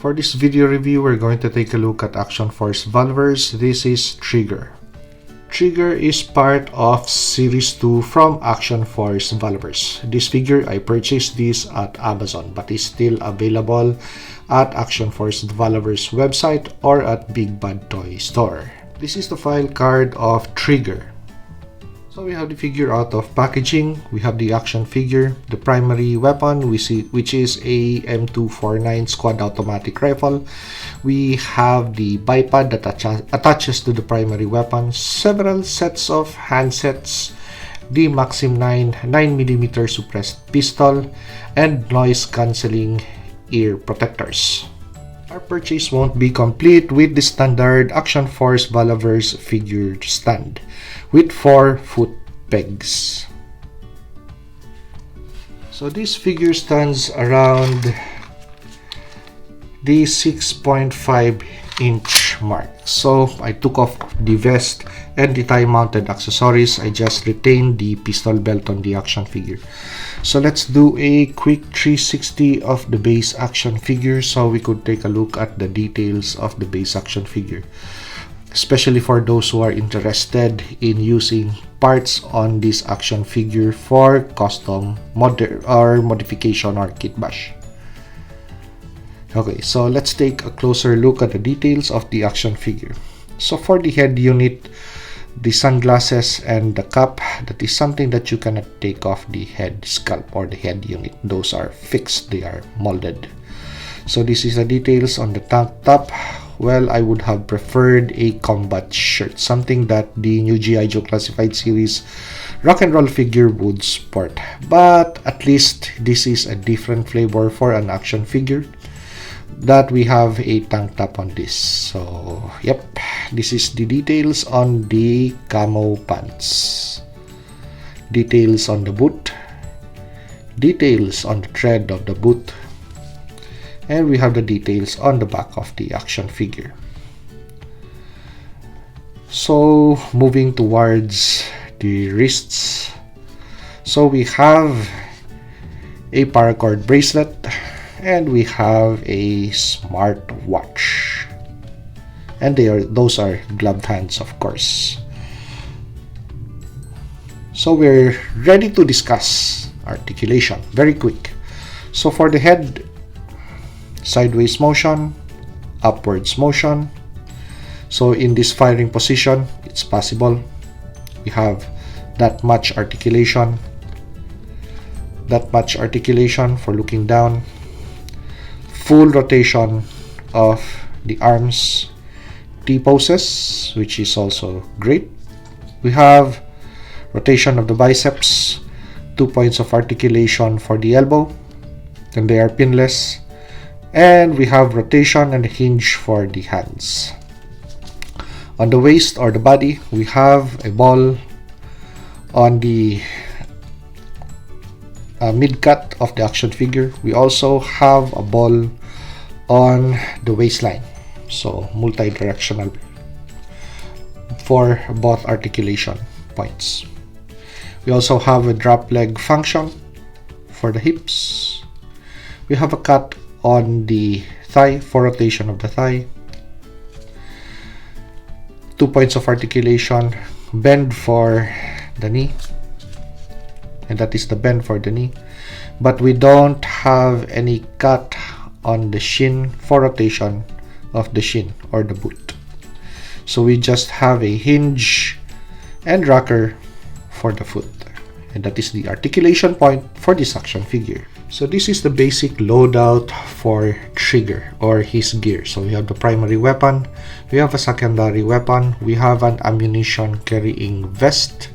For this video review, we're going to take a look at Action Force Valaverse. This is Trigger. Trigger is part of Series 2 from Action Force Valaverse. This figure, I purchased this at Amazon but is still available at Action Force Valaverse website or at Big Bad Toy Store. This is the file card of Trigger. So we have the figure out of packaging. We have the action figure, the primary weapon, which is a M249 squad automatic rifle. We have the bipod that attaches to the primary weapon, several sets of handsets, the Maxim 9mm suppressed pistol, and noise cancelling ear protectors. Our purchase won't be complete with the standard Action Force Valaverse figure stand with 4 foot pegs. So this figure stands around the 6.5 inch mark. So I took off the vest and the tie mounted accessories. I just retained the pistol belt on the action figure. So let's do a quick 360 of the base action figure so we could take a look at the details of the base action figure, especially for those who are interested in using parts on this action figure for custom modification or kit bash. Okay, so let's take a closer look at the details of the action figure. So for the head unit, the sunglasses and the cap, that is something that you cannot take off the head sculpt or the head unit. Those are fixed, they are molded. So this is the details on the tank top. Well, I would have preferred a combat shirt, something that the new G.I. Joe Classified Series rock and roll figure would sport. But at least this is a different flavor for an action figure, that we have a tank top on this. So yep, this is the details on the camo pants, details on the boot, details on the tread of the boot, and we have the details on the back of the action figure. So moving towards the wrists, so we have a paracord bracelet and we have a smart watch, and those are gloved hands, of course. So we're ready to discuss articulation very quick. So for the head, sideways motion, upwards motion. So in this firing position, it's possible we have that much articulation for looking down, full rotation of the arms, T-poses, which is also great. We have rotation of the biceps, 2 points of articulation for the elbow, and they are pinless. And we have rotation and hinge for the hands. On the waist or the body, we have a ball on the mid-cut of the action figure. We also have a ball on the waistline, so multi-directional for both articulation points. We also have a drop leg function for the hips. We have a cut on the thigh for rotation of the thigh, 2 points of articulation, bend for the knee, and that is the bend for the knee, but we don't have any cut on the shin for rotation of the shin or the boot. So we just have a hinge and rocker for the foot, and that is the articulation point for this action figure. So this is the basic loadout for Trigger or his gear. So we have the primary weapon, we have a secondary weapon, we have an ammunition carrying vest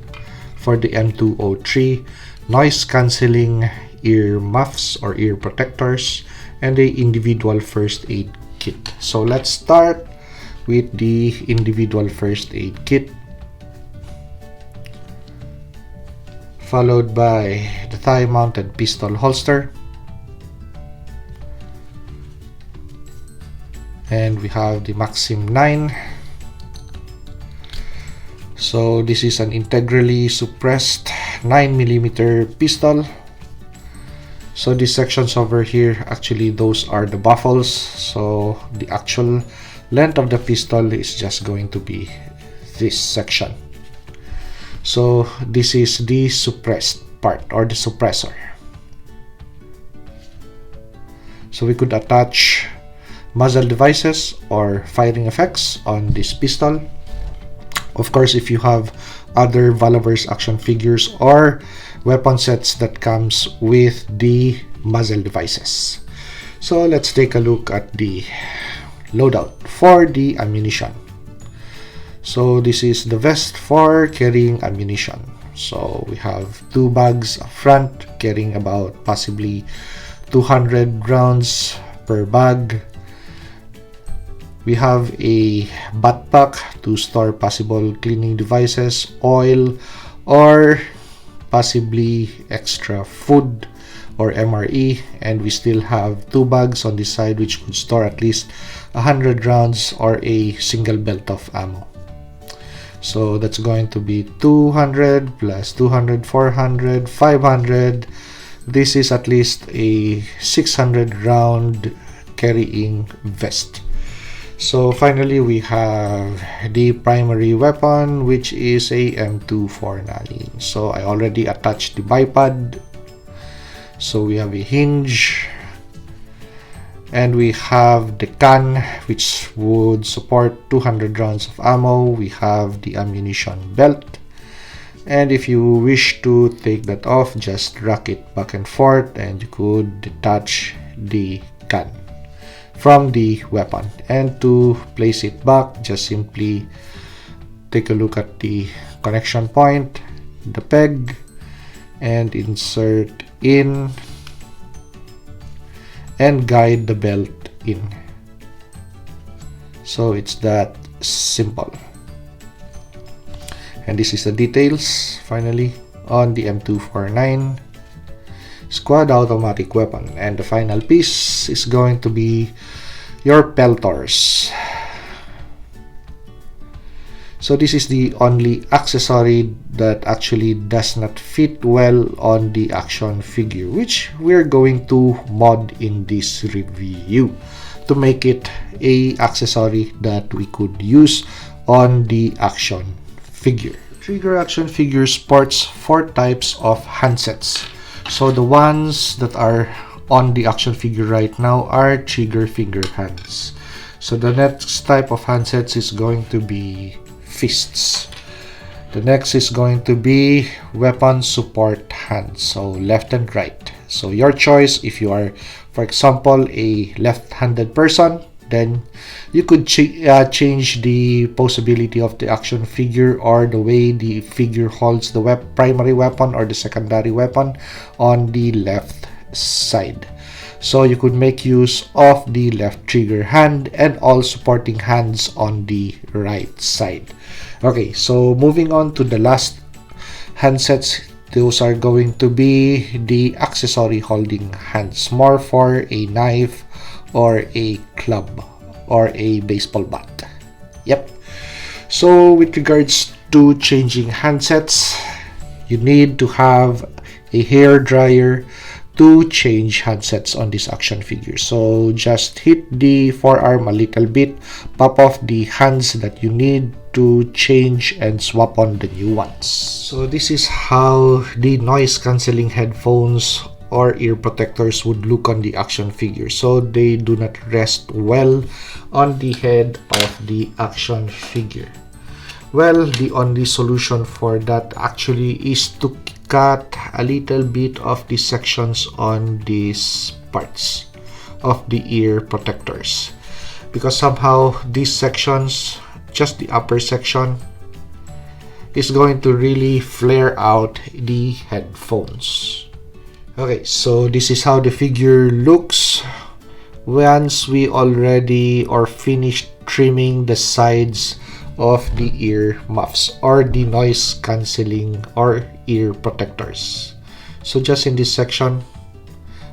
for the M203, noise cancelling ear muffs or ear protectors, and the individual first aid kit. So let's start with the individual first aid kit, followed by the thigh mounted pistol holster, and we have the Maxim 9. So this is an integrally suppressed 9mm pistol. So these sections over here, actually those are the baffles. So the actual length of the pistol is just going to be this section. So this is the suppressed part, or the suppressor. So we could attach muzzle devices or firing effects on this pistol. Of course, if you have other Valaverse action figures or weapon sets that comes with the muzzle devices. So let's take a look at the loadout for the ammunition. So this is the vest for carrying ammunition. So we have 2 bags up front carrying about possibly 200 rounds per bag. We have a backpack to store possible cleaning devices, oil, or possibly extra food or MRE, and we still have 2 bags on this side which could store at least 100 rounds or a single belt of ammo. So that's going to be 200 plus 200, 400, 500. This is at least a 600 round carrying vest. So finally we have the primary weapon, which is a M249. So I already attached the bipod. So we have a hinge, and we have the can, which would support 200 rounds of ammo. We have the ammunition belt, and if you wish to take that off, just rock it back and forth and you could detach the can from the weapon. And to place it back, just simply take a look at the connection point, the peg, and insert in and guide the belt in. So it's that simple. And this is the details finally on the M249 squad automatic weapon. And the final piece is going to be your peltors. So this is the only accessory that actually does not fit well on the action figure, which we're going to mod in this review to make it a accessory that we could use on the action figure. Trigger action figure sports 4 types of handsets. So the ones that are on the action figure right now are trigger finger hands. So the next type of handsets is going to be fists. The next is going to be weapon support hands, so left and right. So your choice, if you are, for example, a left-handed person, then you could change the possibility of the action figure or the way the figure holds the primary weapon or the secondary weapon on the left side. So you could make use of the left trigger hand and all supporting hands on the right side. Okay, so moving on to the last handsets, those are going to be the accessory holding hands, more for a knife or a club or a baseball bat. Yep. So with regards to changing handsets, you need to have a hair dryer to change handsets on this action figure. So just hit the forearm a little bit, pop off the hands that you need to change and swap on the new ones. So this is how the noise cancelling headphones or ear protectors would look on the action figure. So they do not rest well on the head of the action figure. Well, the only solution for that actually is to cut a little bit of the sections on these parts of the ear protectors, because somehow these sections, just the upper section, is going to really flare out the headphones. Okay, so this is how the figure looks once we already or finished trimming the sides of the ear muffs or the noise cancelling or ear protectors. So just in this section,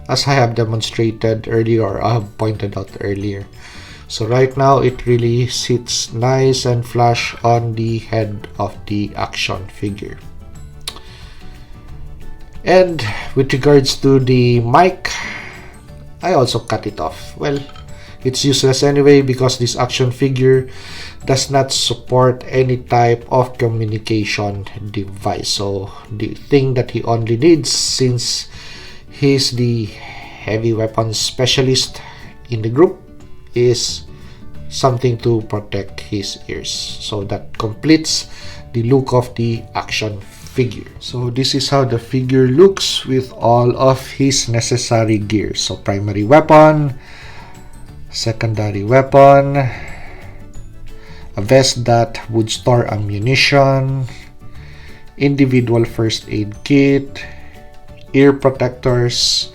as I have demonstrated earlier or I have pointed out earlier, so right now it really sits nice and flush on the head of the action figure. And with regards to the mic, I also cut it off. Well, it's useless anyway because this action figure does not support any type of communication device. So the thing that he only needs, since he's the heavy weapons specialist in the group, is something to protect his ears. So that completes the look of the action figure. So this is how the figure looks with all of his necessary gear. So primary weapon, secondary weapon, a vest that would store ammunition, individual first aid kit, ear protectors,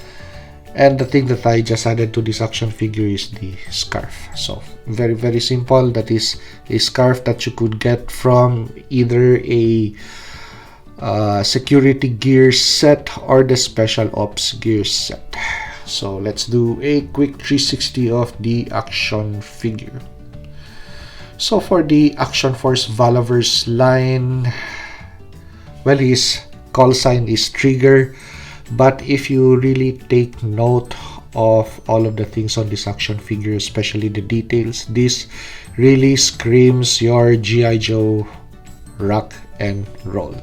and the thing that I just added to this action figure is the scarf. So very simple. That is a scarf that you could get from either a security gear set or the special ops gear set. So let's do a quick 360 of the action figure. So for the Action Force Valaverse line, well, his call sign is Trigger, but if you really take note of all of the things on this action figure, especially the details, this really screams your G.I. Joe rock and roll.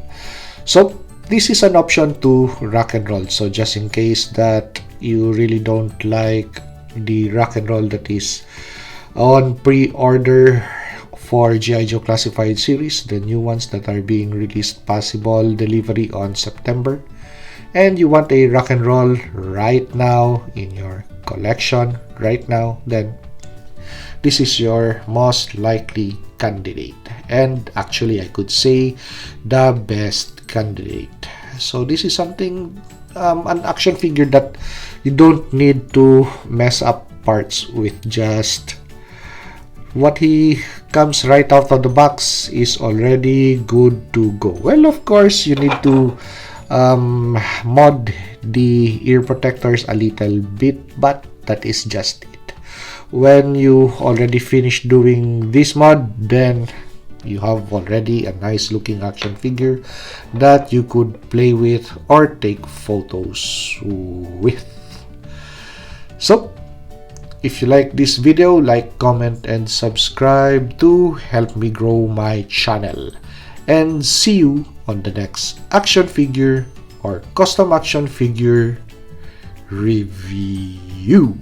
So this is an option to rock and roll. So just in case that you really don't like the rock and roll that is on pre-order for G.I. Joe Classified series, the new ones that are being released, possible delivery on September, and you want a rock and roll right now in your collection right now, then this is your most likely candidate, and actually I could say the best candidate. So this is something, an action figure that you don't need to mess up parts with. Just what he comes right out of the box is already good to go. Well, of course you need to mod the ear protectors a little bit, but that is just it. When you already finish doing this mod, then you have already a nice looking action figure that you could play with or take photos with. So if you like this video, like, comment, and subscribe to help me grow my channel. And see you on the next action figure or custom action figure review.